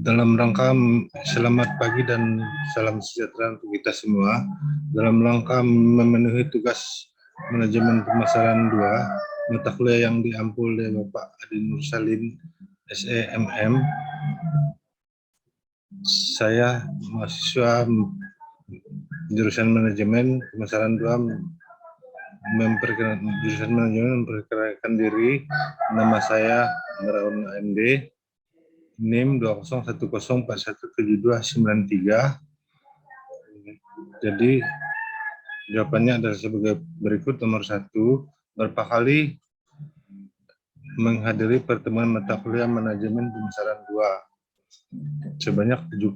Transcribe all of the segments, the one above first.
Dalam rangka selamat pagi dan salam sejahtera untuk kita semua. Dalam rangka memenuhi tugas manajemen pemasaran 2, mata kuliah yang diampu oleh Bapak Adi Nur Salim, SEMM, saya mahasiswa jurusan manajemen pemasaran 2 memperkenalkan diri. Nama saya Meraun AMD, NIM 20104172993. Jadi jawabannya adalah sebagai berikut. Nomor 1, berapa kali menghadiri pertemuan mata kuliah manajemen pemasaran 2? Sebanyak 7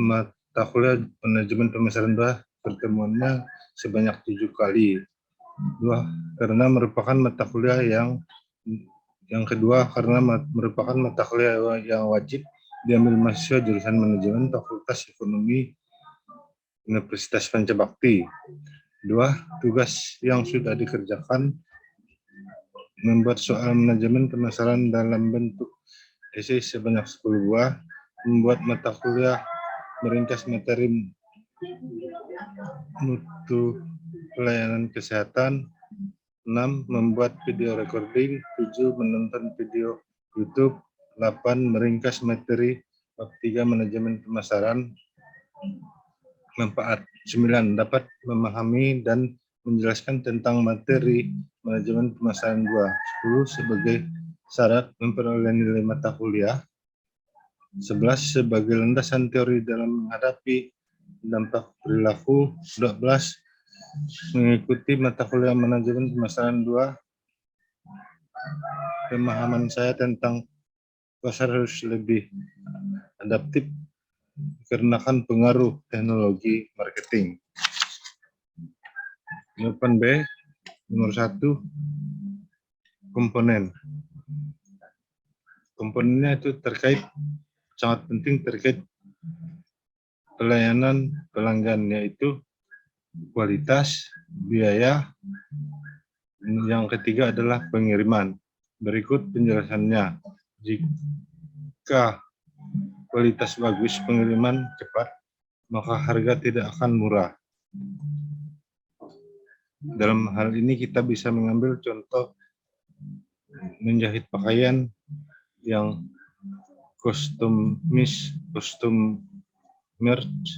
mata kuliah manajemen pemasaran 2, pertemuannya sebanyak 7 kali. 2, karena merupakan mata kuliah yang kedua, karena merupakan mata kuliah yang wajib diambil mahasiswa jurusan manajemen Fakultas Ekonomi Universitas Pancabakti. 2, tugas yang sudah dikerjakan: membuat soal manajemen pemasaran dalam bentuk esai sebanyak 10 buah, membuat mata kuliah meringkas materi mutu pelayanan kesehatan. 6, membuat video recording. 7, menonton video YouTube. 8, meringkas materi bab 3 manajemen pemasaran. Manfaat. 9, dapat memahami dan menjelaskan tentang materi manajemen pemasaran 2. 10, sebagai syarat memperoleh nilai mata kuliah. 11, sebagai landasan teori dalam menghadapi dampak perilaku. 12, mengikuti mata kuliah manajemen pemasaran 2. Pemahaman saya tentang pasar harus lebih adaptif dikarenakan pengaruh teknologi marketing. Jawaban B, nomor 1, komponen. Komponennya itu sangat penting terkait pelayanan pelanggan, yaitu kualitas, biaya. Yang ketiga adalah pengiriman. Berikut penjelasannya. Jika kualitas bagus, pengiriman cepat, maka harga tidak akan murah. Dalam hal ini kita bisa mengambil contoh menjahit pakaian yang custom merch,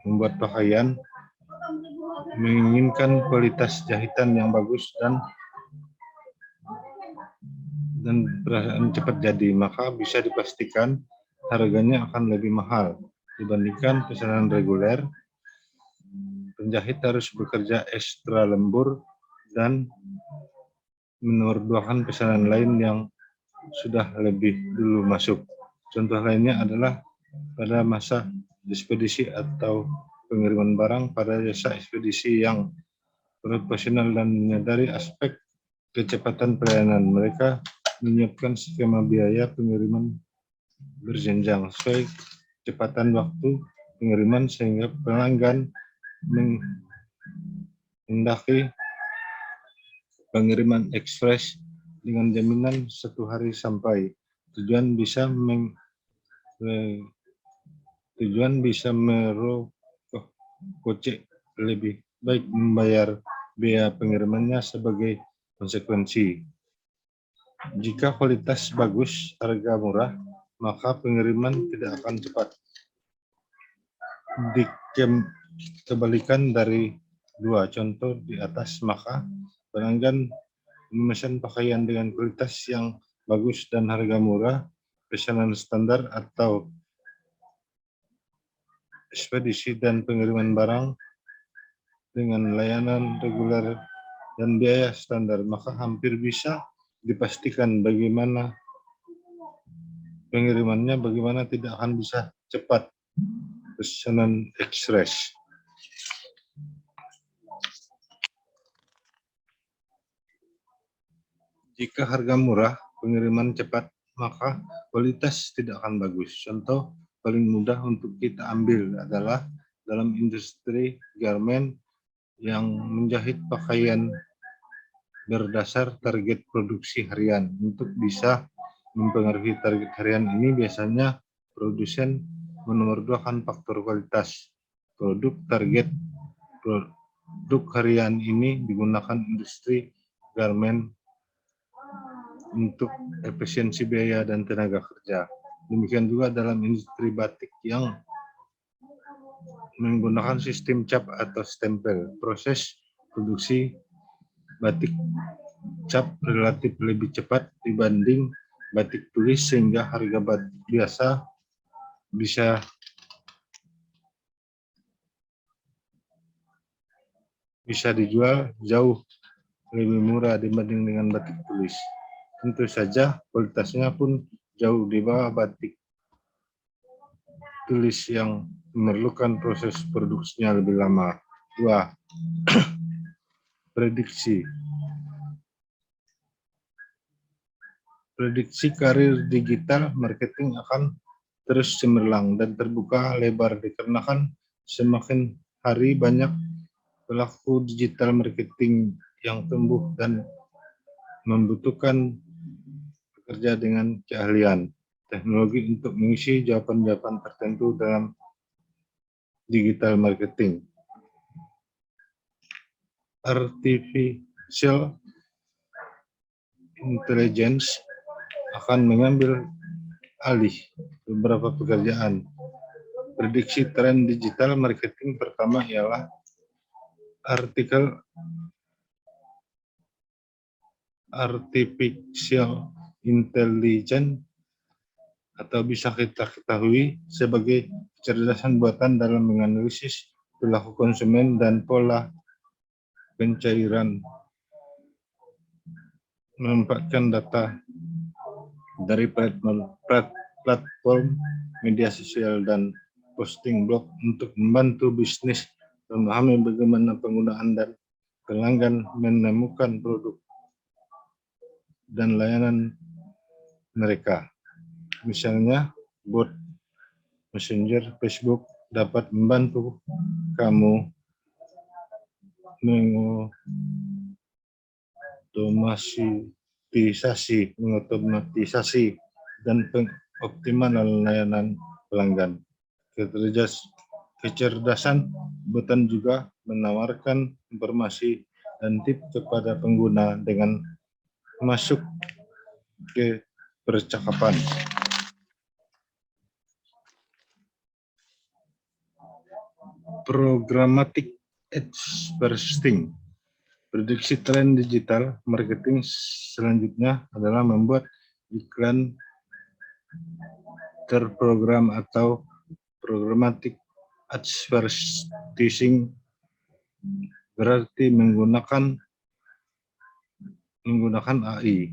membuat pakaian, menginginkan kualitas jahitan yang bagus dan cepat jadi, maka bisa dipastikan harganya akan lebih mahal dibandingkan pesanan reguler. Penjahit harus bekerja ekstra lembur dan menormalkan pesanan lain yang sudah lebih dulu masuk. Contoh lainnya adalah pada masa ekspedisi atau pengiriman barang. Pada jasa ekspedisi yang profesional dan menyadari aspek kecepatan pelayanan, mereka menyiapkan skema biaya pengiriman berjenjang sesuai kecepatan waktu pengiriman, sehingga pelanggan menghendaki pengiriman ekspres dengan jaminan 1 hari sampai. Tujuan bisa kocek lebih baik membayar biaya pengirimannya sebagai konsekuensi. Jika kualitas bagus, harga murah, maka pengiriman tidak akan cepat. Kebalikan dari 2 contoh di atas, maka pelanggan memesan pakaian dengan kualitas yang bagus dan harga murah, pesanan standar atau ekspedisi dan pengiriman barang dengan layanan reguler dan biaya standar, maka hampir bisa dipastikan bagaimana pengirimannya, bagaimana tidak akan bisa cepat pesanan ekspres. Jika harga murah, pengiriman cepat, maka kualitas tidak akan bagus. Contoh paling mudah untuk kita ambil adalah dalam industri garment yang menjahit pakaian berdasar target produksi harian. Untuk bisa mempengaruhi target harian ini biasanya produsen menomorduakan faktor kualitas produk. Target produk harian ini digunakan industri garmen untuk efisiensi biaya dan tenaga kerja. Demikian juga dalam industri batik yang menggunakan sistem cap atau stempel. Proses produksi batik cap relatif lebih cepat dibanding batik tulis, sehingga harga batik biasa bisa dijual jauh lebih murah dibanding dengan batik tulis. Tentu saja kualitasnya pun jauh di bawah batik tulis yang memerlukan proses produksinya lebih lama. 2. Prediksi. Prediksi karir digital marketing akan terus cemerlang dan terbuka lebar dikarenakan semakin hari banyak pelaku digital marketing yang tumbuh dan membutuhkan bekerja dengan keahlian teknologi untuk mengisi jawaban-jawaban tertentu dalam digital marketing. Artificial intelligence akan mengambil alih beberapa pekerjaan. Prediksi tren digital marketing pertama ialah artificial intelligence, atau bisa kita ketahui sebagai kecerdasan buatan dalam menganalisis perilaku konsumen dan pola pencairan, memanfaatkan data dari platform media sosial dan posting blog untuk membantu bisnis memahami bagaimana penggunaan dan pelanggan menemukan produk dan layanan mereka. Misalnya, bot Messenger Facebook dapat membantu kamu mengotomatisasi dan pengoptimalan layanan pelanggan. Kecerdasan buatan juga menawarkan informasi dan tips kepada pengguna dengan masuk ke percakapan. Programmatic advertising. Prediksi tren digital marketing selanjutnya adalah membuat iklan terprogram atau programmatic advertising, berarti menggunakan AI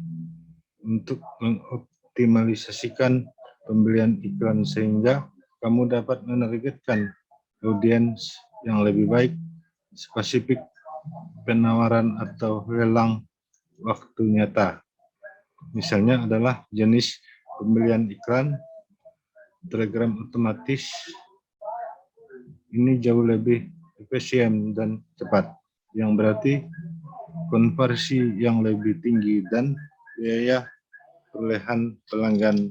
untuk mengoptimalisasikan pembelian iklan sehingga kamu dapat menargetkan audiens yang lebih baik, spesifik penawaran atau lelang waktu nyata. Misalnya adalah jenis pembelian iklan, telegram otomatis. Ini jauh lebih efisien dan cepat, yang berarti konversi yang lebih tinggi dan biaya perolehan pelanggan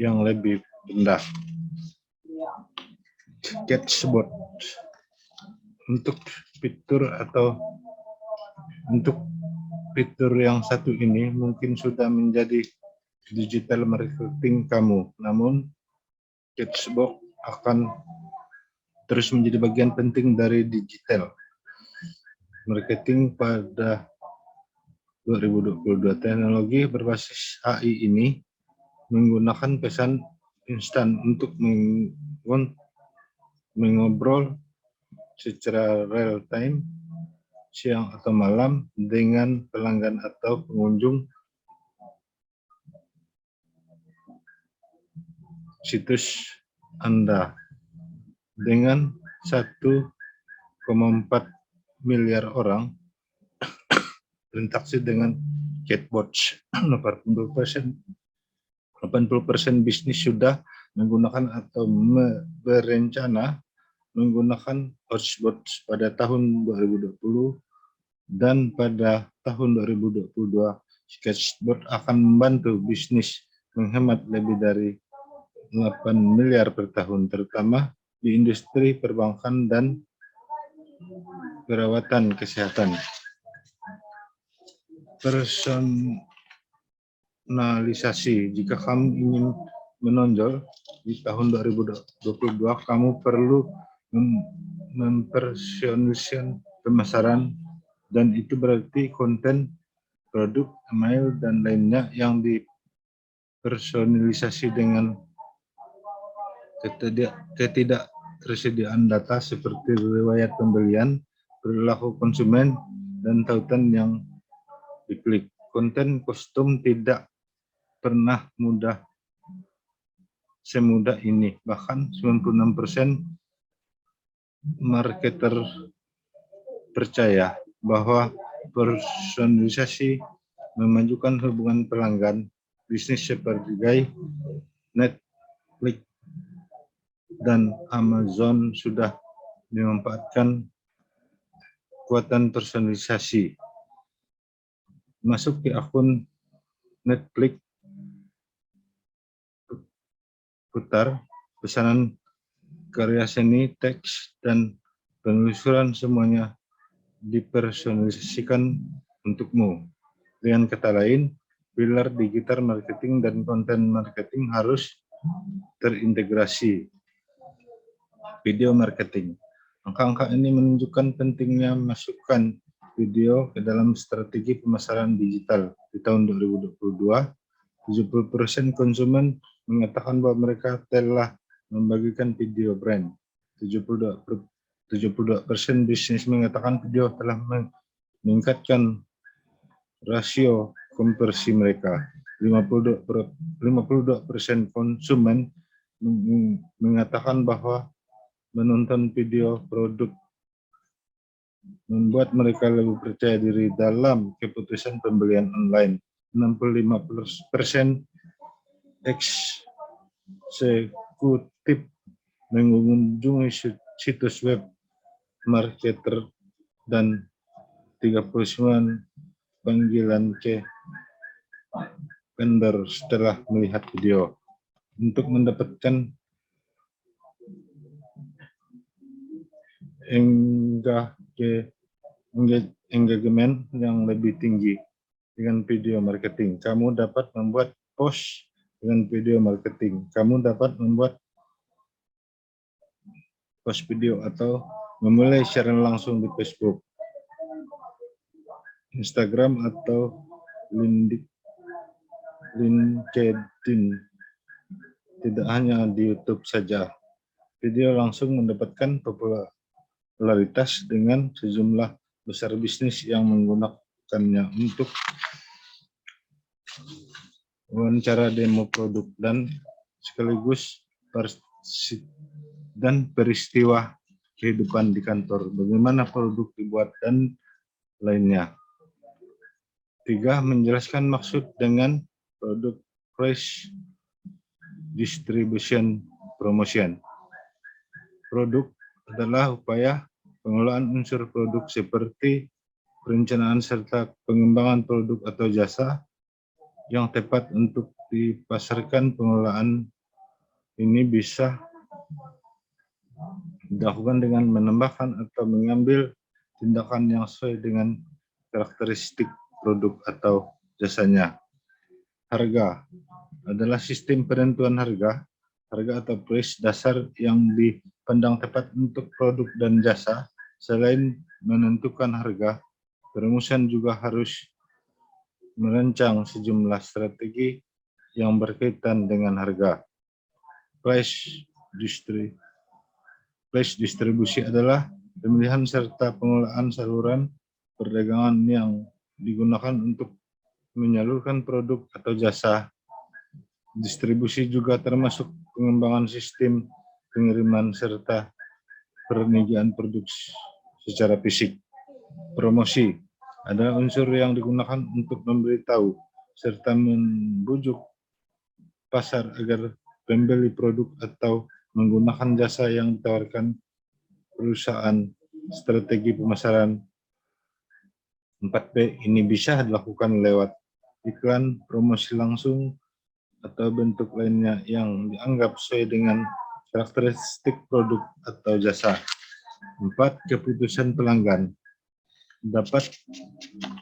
yang lebih rendah. Chatbot. Untuk fitur yang satu ini mungkin sudah menjadi digital marketing kamu, namun chatbot akan terus menjadi bagian penting dari digital marketing pada 2022. Teknologi berbasis AI ini menggunakan pesan instan untuk mengobrol secara real time siang atau malam dengan pelanggan atau pengunjung situs Anda. Dengan 1,4 miliar orang berinteraksi dengan chatbots, 80% bisnis sudah menggunakan atau berencana menggunakan chatbots pada tahun 2020. Dan pada tahun 2022, Sketchboard akan membantu bisnis menghemat lebih dari 8 miliar per tahun, terutama di industri perbankan dan perawatan kesehatan. Personalisasi. Jika kamu ingin menonjol di tahun 2022, kamu perlu mempersonalisasikan pemasaran, dan itu berarti konten, produk, email, dan lainnya yang dipersonalisasi dengan ketidaktersediaan data seperti riwayat pembelian, perilaku konsumen, dan tautan yang diklik. Konten kostum tidak pernah semudah ini. Bahkan 96% marketer percaya bahwa personalisasi memajukan hubungan pelanggan. Bisnis seperti Netflix dan Amazon sudah memanfaatkan kekuatan personalisasi. Masuk ke akun Netflix, putar pesanan karya seni, teks, dan penelusuran semuanya dipersonalisasikan untukmu. Dengan kata lain, pilar digital marketing dan konten marketing harus terintegrasi. Video marketing. Angka-angka ini menunjukkan pentingnya masukkan video ke dalam strategi pemasaran digital. Di tahun 2022, 70% konsumen mengatakan bahwa mereka telah membagikan video brand. 72% bisnis mengatakan video telah meningkatkan rasio konversi mereka. 52% konsumen mengatakan bahwa menonton video produk membuat mereka lebih percaya diri dalam keputusan pembelian online. 65% eksekutif mengunjungi situs web marketer dan 39 panggilan ke vendor setelah melihat video. Untuk mendapatkan engagement yang lebih tinggi dengan video marketing, kamu dapat membuat post dengan video marketing. Kamu dapat membuat post video atau memulai siaran langsung di Facebook, Instagram, atau LinkedIn. Tidak hanya di YouTube saja, video langsung mendapatkan popularitas dengan sejumlah besar bisnis yang menggunakannya untuk wawancara, demo produk, dan sekaligus peristiwa kehidupan di kantor, bagaimana produk dibuat, dan lainnya. 3. Menjelaskan maksud dengan produk price distribution promotion. Produk adalah upaya pengelolaan unsur produk seperti perencanaan serta pengembangan produk atau jasa yang tepat untuk dipasarkan. Pengelolaan ini bisa dilakukan dengan menambahkan atau mengambil tindakan yang sesuai dengan karakteristik produk atau jasanya. Harga adalah sistem penentuan harga atau price dasar yang dipandang tepat untuk produk dan jasa. Selain menentukan harga, perusahaan juga harus merancang sejumlah strategi yang berkaitan dengan harga. Price distribusi adalah pemilihan serta pengelolaan saluran perdagangan yang digunakan untuk menyalurkan produk atau jasa. Distribusi juga termasuk pengembangan sistem pengiriman serta penyediaan produk secara fisik. Promosi adalah unsur yang digunakan untuk memberitahu serta membujuk pasar agar membeli produk atau menggunakan jasa yang ditawarkan perusahaan. Strategi pemasaran 4B ini bisa dilakukan lewat iklan, promosi langsung, atau bentuk lainnya yang dianggap sesuai dengan karakteristik produk atau jasa. 4. Keputusan pelanggan dapat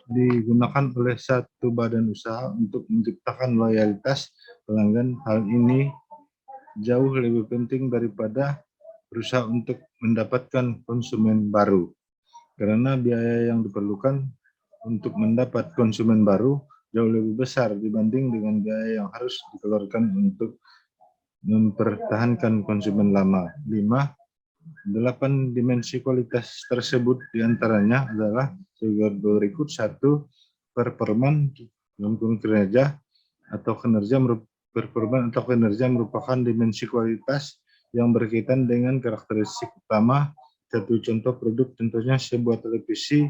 digunakan oleh satu badan usaha untuk menciptakan loyalitas pelanggan. Hal ini jauh lebih penting daripada berusaha untuk mendapatkan konsumen baru, karena biaya yang diperlukan untuk mendapat konsumen baru jauh lebih besar dibanding dengan biaya yang harus dikeluarkan untuk mempertahankan konsumen lama. 5. 8 dimensi kualitas tersebut diantaranya adalah sebagai berikut. 1. Performan kinerja atau kinerja merupakan dimensi kualitas yang berkaitan dengan karakteristik utama. Satu contoh produk tentunya sebuah televisi.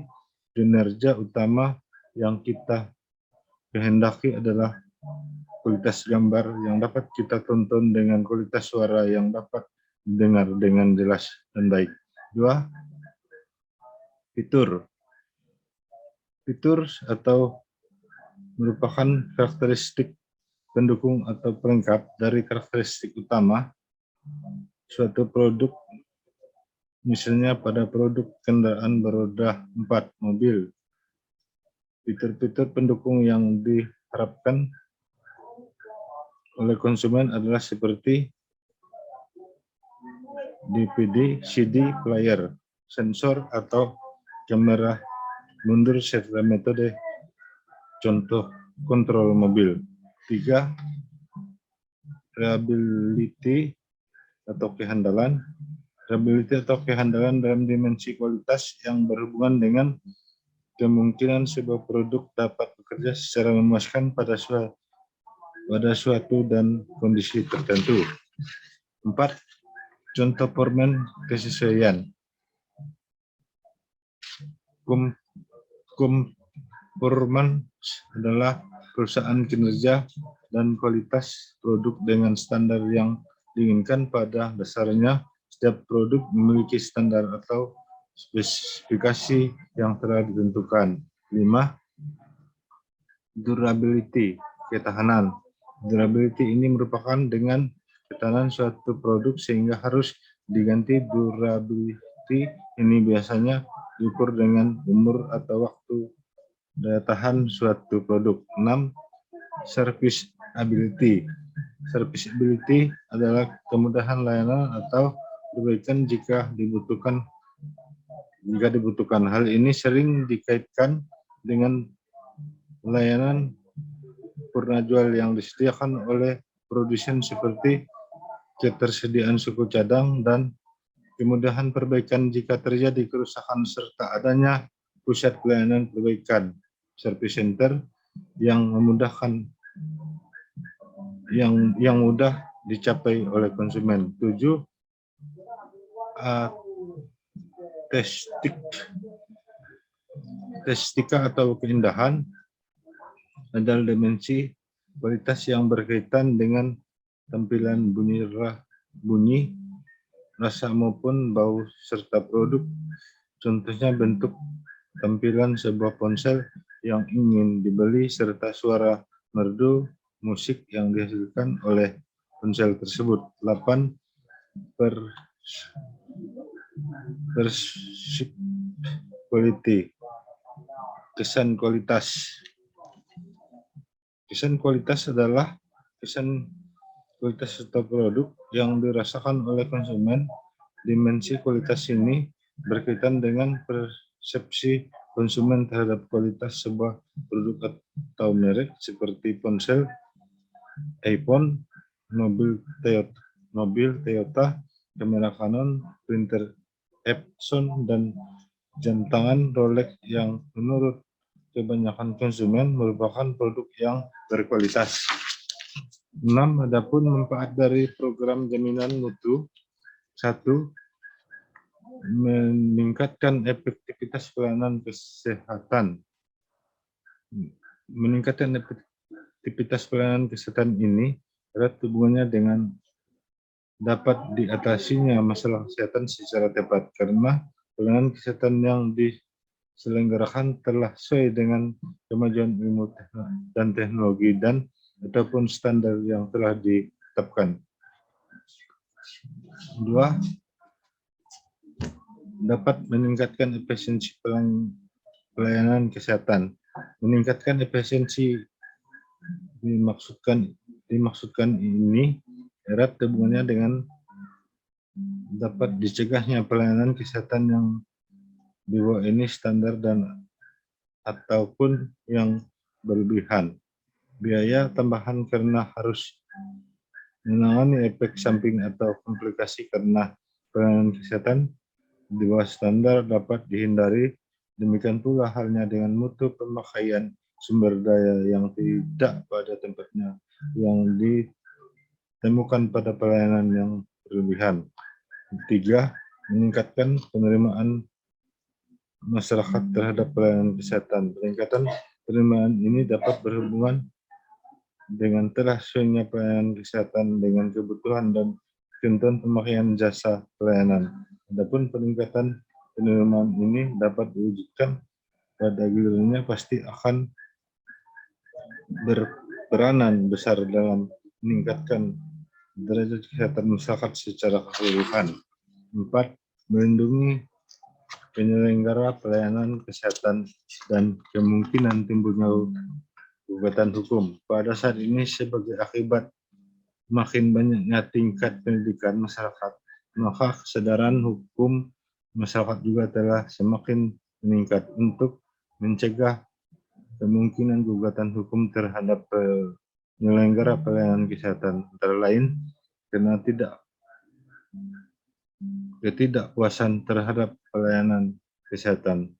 Kinerja utama yang kita kehendaki adalah kualitas gambar yang dapat kita tonton dengan kualitas suara yang dapat didengar dengan jelas dan baik. 2. Fitur. Fitur atau merupakan karakteristik pendukung atau pelengkap dari karakteristik utama suatu produk. Misalnya pada produk kendaraan beroda 4 mobil. Fitur-fitur pendukung yang diharapkan oleh konsumen adalah seperti DVD, CD, player, sensor atau kamera mundur serta metode contoh kontrol mobil. 3. Reliability atau kehandalan. Reliability atau kehandalan dalam dimensi kualitas yang berhubungan dengan kemungkinan sebuah produk dapat bekerja secara memuaskan pada suatu dan kondisi tertentu. 4. Contoh formen kesesuaian. Conformance adalah perusahaan kinerja dan kualitas produk dengan standar yang diinginkan. Pada dasarnya, setiap produk memiliki standar atau spesifikasi yang telah ditentukan. 5. Durability, ketahanan. Durability ini merupakan dengan ketahanan suatu produk sehingga harus diganti. Durability ini biasanya diukur dengan umur atau waktu daya tahan suatu produk. 6. Serviceability. Serviceability adalah kemudahan layanan atau perbaikan jika dibutuhkan. Hal ini sering dikaitkan dengan layanan purna jual yang disediakan oleh produsen seperti ketersediaan suku cadang dan kemudahan perbaikan jika terjadi kerusakan serta adanya pusat pelayanan perbaikan service center yang memudahkan yang mudah dicapai oleh konsumen. 7. Estetika atau keindahan adalah dimensi kualitas yang berkaitan dengan tampilan bunyi, rasa maupun bau serta produk. Contohnya bentuk tampilan sebuah ponsel yang ingin dibeli serta suara merdu musik yang dihasilkan oleh ponsel tersebut. 8. Perceived quality, kesan kualitas. Kesan kualitas adalah kesan kualitas atau produk yang dirasakan oleh konsumen. Dimensi kualitas ini berkaitan dengan persepsi konsumen terhadap kualitas sebuah produk atau merek seperti ponsel iPhone, mobil Toyota, kamera Canon, printer Epson, dan jam tangan Rolex yang menurut kebanyakan konsumen merupakan produk yang berkualitas. 6. Adapun manfaat dari program jaminan mutu. 1. Meningkatkan efektivitas pelayanan kesehatan. Meningkatkan efektivitas pelayanan kesehatan ini erat hubungannya dengan dapat diatasinya masalah kesehatan secara tepat, karena pelayanan kesehatan yang diselenggarakan telah sesuai dengan kemajuan ilmu dan teknologi dan ataupun standar yang telah ditetapkan. 2. Dapat meningkatkan efisiensi pelayanan kesehatan. Meningkatkan efisiensi dimaksudkan ini erat hubungannya dengan dapat dicegahnya pelayanan kesehatan yang di bawah ini standar dan ataupun yang berlebihan. Biaya tambahan karena harus menangani efek samping atau komplikasi karena pelayanan kesehatan di bawah standar dapat dihindari. Demikian pula halnya dengan mutu pemakaian sumber daya yang tidak pada tempatnya yang ditemukan pada pelayanan yang berlebihan. 3. Meningkatkan penerimaan masyarakat terhadap pelayanan kesehatan. Peningkatan penerimaan ini dapat berhubungan dengan tersesuainya pelayanan kesehatan dengan kebutuhan dan ketentuan pemakaian jasa pelayanan. Adapun peningkatan penerimaan ini dapat diwujudkan pada gilirannya pasti akan berperanan besar dalam meningkatkan derajat kesehatan masyarakat secara keseluruhan. 4. Melindungi penyelenggara pelayanan kesehatan dan kemungkinan timbulnya gugatan hukum. Pada saat ini sebagai akibat makin banyaknya tingkat pendidikan masyarakat, maka kesadaran hukum masyarakat juga telah semakin meningkat untuk mencegah kemungkinan gugatan hukum terhadap penyelenggara pelayanan kesehatan, antara lain karena ketidakpuasan terhadap pelayanan kesehatan.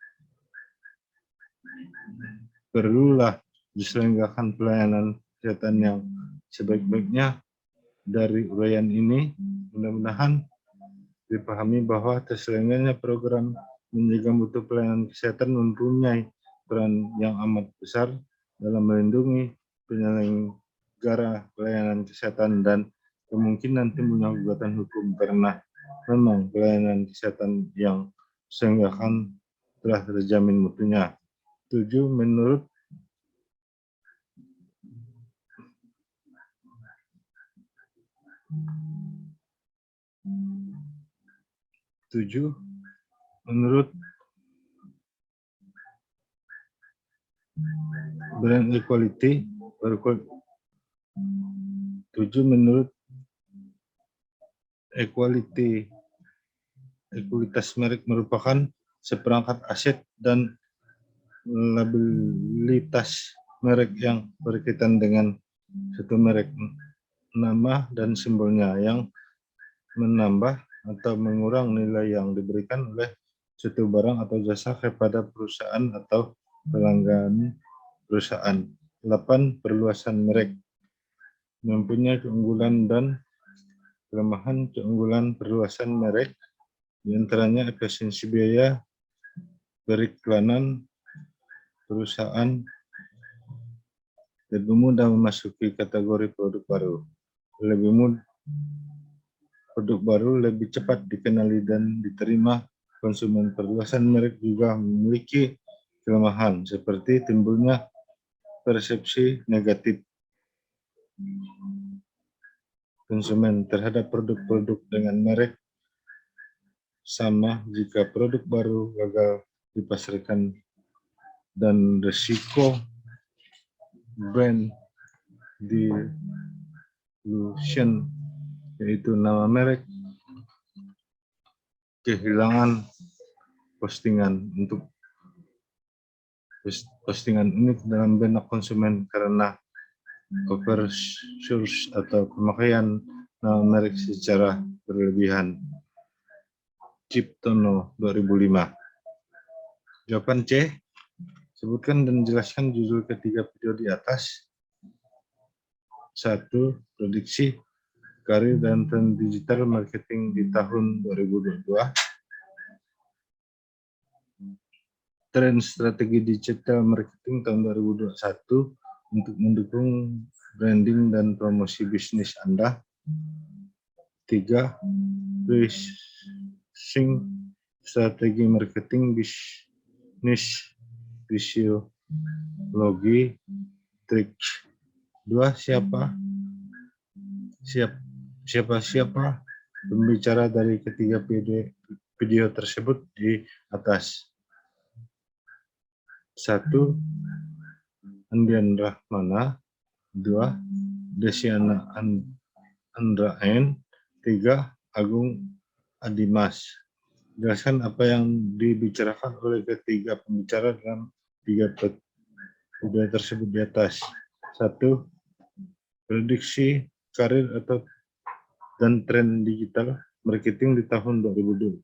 Perlulah diselenggarakan pelayanan kesehatan yang sebaik-baiknya. Dari uraian ini, mudah-mudahan dipahami bahwa terselenggaranya program menjaga mutu pelayanan kesehatan mempunyai peran yang amat besar dalam melindungi penyelenggara pelayanan kesehatan dan kemungkinan timbulnya gugatan hukum karena memang pelayanan kesehatan yang diselenggarakan telah terjamin mutunya. 7. Menurut brand equality, ekualitas merek merupakan seperangkat aset dan labelitas merek yang berkaitan dengan satu merek, nama dan simbolnya yang menambah atau mengurang nilai yang diberikan oleh suatu barang atau jasa kepada perusahaan atau pelanggan perusahaan. 8. Perluasan merek mempunyai keunggulan dan kelemahan. Keunggulan perluasan merek diantaranya efisiensi biaya periklanan, perusahaan lebih mudah memasuki kategori produk baru, produk baru lebih cepat dikenali dan diterima konsumen. Perluasan merek juga memiliki kelemahan seperti timbulnya persepsi negatif konsumen terhadap produk-produk dengan merek sama jika produk baru gagal dipasarkan, dan risiko brand dilution, yaitu nama merek kehilangan postingan unik dalam benak konsumen karena overuse atau pemakaian nama merek secara berlebihan. Ciptono 2005. Jawaban C. Sebutkan dan jelaskan judul ketiga video di atas. 1. Prediksi karir dan tren digital marketing di tahun 2022. Tren strategi digital marketing tahun 2021 untuk mendukung branding dan promosi bisnis Anda. 3. Pricing strategi marketing bisnis bisnis, fisiologi, trik. 2. Siapa pembicara dari ketiga video tersebut di atas? 1. Andian Rahmana. 2. Desiana Andraen. 3. Agung Adimas. Jelaskan apa yang dibicarakan oleh ketiga pembicara dalam 3 video tersebut di atas. 1. Prediksi karir dan tren digital marketing di tahun 2022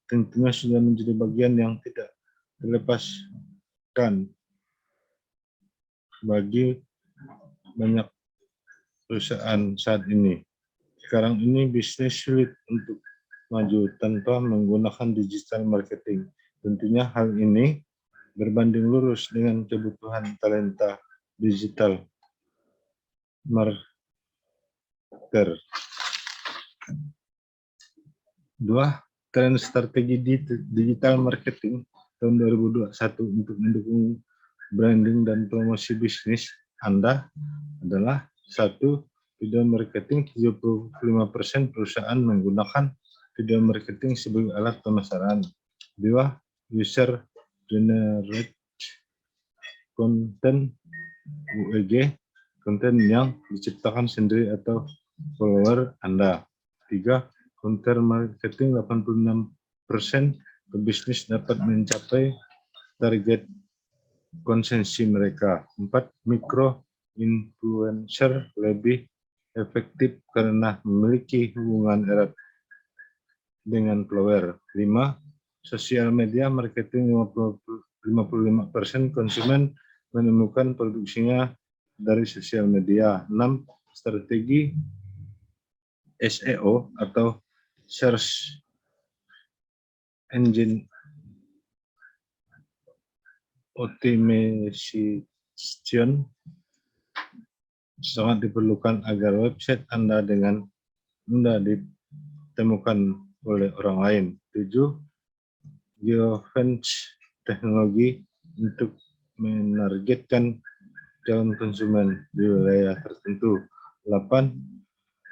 tentunya sudah menjadi bagian yang tidak terlepaskan bagi banyak perusahaan saat ini. Sekarang ini bisnis sulit untuk maju tanpa menggunakan digital marketing. Tentunya hal ini berbanding lurus dengan kebutuhan talenta digital marketer. 2. Tren strategi digital marketing tahun 2021 untuk mendukung branding dan promosi bisnis Anda adalah 1. Video marketing. 75% perusahaan menggunakan video marketing sebagai alat pemasaran. 2. User generate content UGC, konten yang diciptakan sendiri atau follower Anda. 3. Counter marketing. 86% pebisnis dapat mencapai target konsumsi mereka. 4. Mikro influencer lebih efektif karena memiliki hubungan erat dengan follower. 5. Sosial media marketing. 55% konsumen menemukan produksinya dari sosial media. 6. Strategi SEO atau Search Engine Optimization sangat diperlukan agar website Anda dengan mudah ditemukan oleh orang lain. 7. Geofence teknologi untuk menargetkan calon konsumen di wilayah tertentu. 8.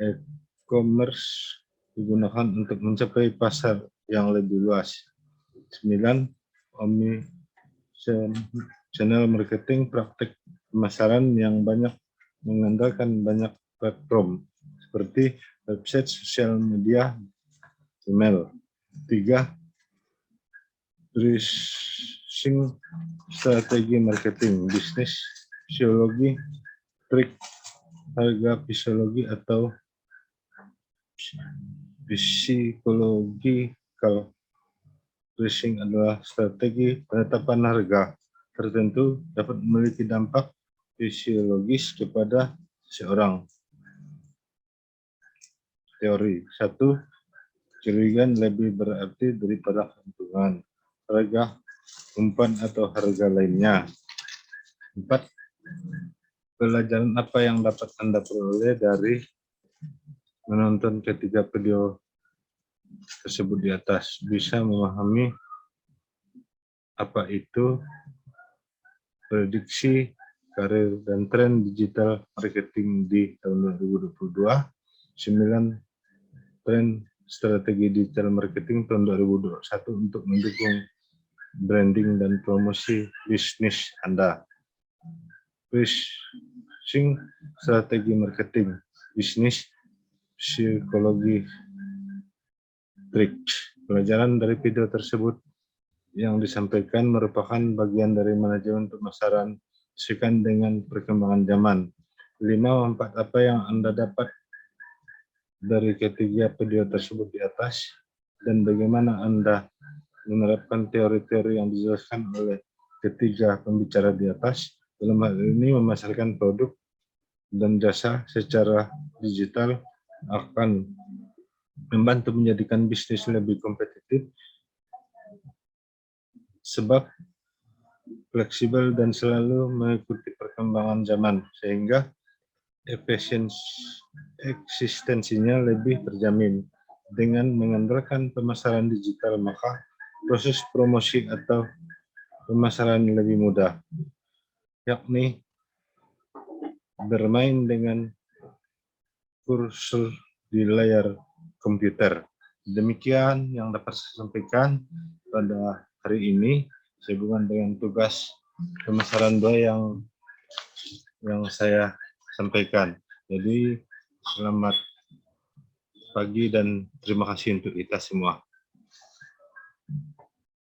E-commerce digunakan untuk mencapai pasar yang lebih luas. 9. Omni-channel marketing, praktek pemasaran yang banyak mengandalkan banyak platform seperti website, sosial media, email. 3. Pricing strategi marketing, bisnis fisiologi, trik harga fisiologi atau psychological pricing adalah strategi penetapan harga tertentu dapat memiliki dampak fisiologis kepada seseorang. Teori. 1. Kerugian lebih berarti daripada keuntungan. Harga umpan atau harga lainnya. 4. Pelajaran apa yang dapat Anda peroleh dari menonton ketiga video tersebut di atas? Bisa memahami apa itu prediksi karir dan tren digital marketing di tahun 2022. 9. Tren strategi digital marketing tahun 2021 untuk mendukung branding dan promosi bisnis Anda. Pricing strategi marketing, bisnis psikologi, trik. Pelajaran dari video tersebut yang disampaikan merupakan bagian dari manajemen pemasaran sesuai dengan perkembangan zaman. 5. Manfaat apa yang Anda dapat dari ketiga video tersebut di atas dan bagaimana Anda menerapkan teori-teori yang dijelaskan oleh ketiga pembicara di atas. Dalam hal ini memasarkan produk dan jasa secara digital akan membantu menjadikan bisnis lebih kompetitif sebab fleksibel dan selalu mengikuti perkembangan zaman sehingga eksistensinya lebih terjamin. Dengan mengandalkan pemasaran digital, maka proses promosi atau pemasaran lebih mudah, yakni bermain dengan kursor di layar komputer. Demikian yang dapat saya sampaikan pada hari ini sehubungan dengan tugas pemasaran 2 yang saya sampaikan. Jadi selamat pagi dan terima kasih untuk kita semua.